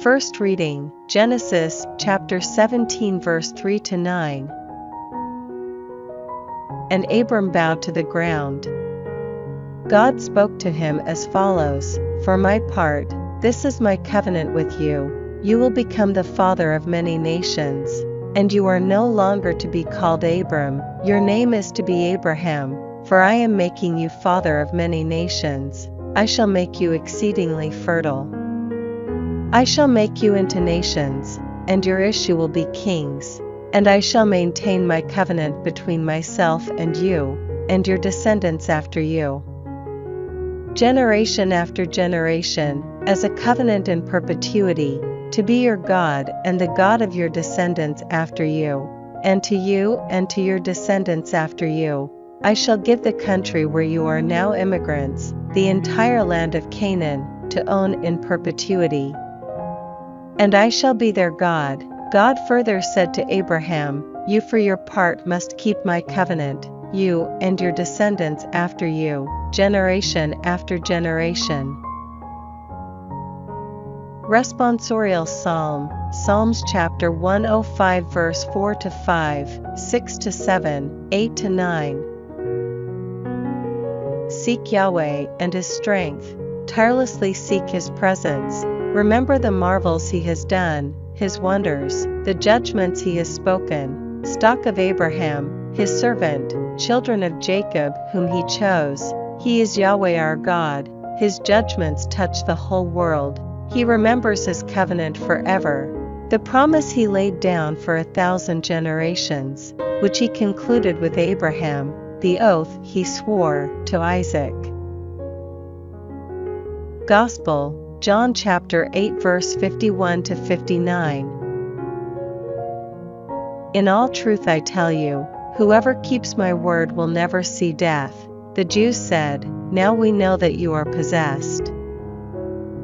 First reading, Genesis chapter 17 verse 3-9. And Abram bowed to the ground. God spoke to him as follows, "For my part, this is my covenant with you. You will become the father of many nations, and you are no longer to be called Abram, your name is to be Abraham, for I am making you father of many nations. I shall make you exceedingly fertile. I shall make you into nations, and your issue will be kings. And I shall maintain my covenant between myself and you, and your descendants after you, generation after generation, as a covenant in perpetuity, to be your God and the God of your descendants after you, and to your descendants after you. I shall give the country where you are now immigrants, the entire land of Canaan, to own in perpetuity. And I shall be their God." God further said to Abraham, "You for your part must keep my covenant, you and your descendants after you, generation after generation." Responsorial Psalm, Psalms chapter 105 verse 4-5, 6-7, 8-9. Seek Yahweh and His strength, tirelessly seek His presence. Remember the marvels He has done, His wonders, the judgments He has spoken. Stock of Abraham, His servant, children of Jacob whom He chose. He is Yahweh our God, His judgments touch the whole world. He remembers His covenant forever, the promise He laid down for 1,000 generations, which He concluded with Abraham, the oath He swore to Isaac. Gospel, John chapter 8 verse 51-59. In all truth I tell you, whoever keeps my word will never see death. The Jews said, "Now we know that you are possessed.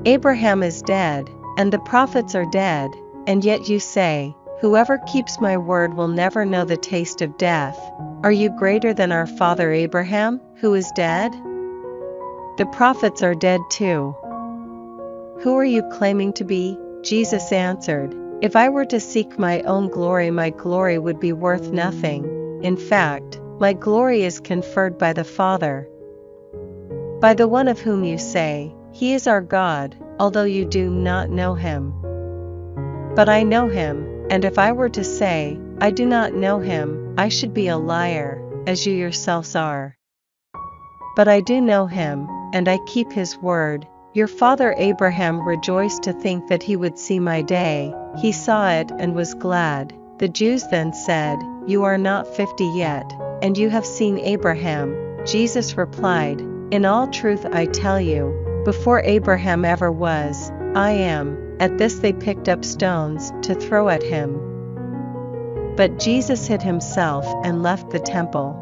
Abraham is dead, and the prophets are dead, and yet you say, whoever keeps my word will never know the taste of death. Are you greater than our father Abraham, who is dead? The prophets are dead too. Who are you claiming to be?" Jesus answered, "If I were to seek my own glory, my glory would be worth nothing. In fact, my glory is conferred by the Father, by the one of whom you say, 'He is our God,' although you do not know Him. But I know Him, and if I were to say, 'I do not know Him,' I should be a liar, as you yourselves are. But I do know Him, and I keep His word. Your father Abraham rejoiced to think that he would see my day. He saw it and was glad." The Jews then said, "You are not 50 yet, and you have seen Abraham." Jesus replied, "In all truth I tell you, before Abraham ever was, I am." At this they picked up stones to throw at Him. But Jesus hid Himself and left the temple.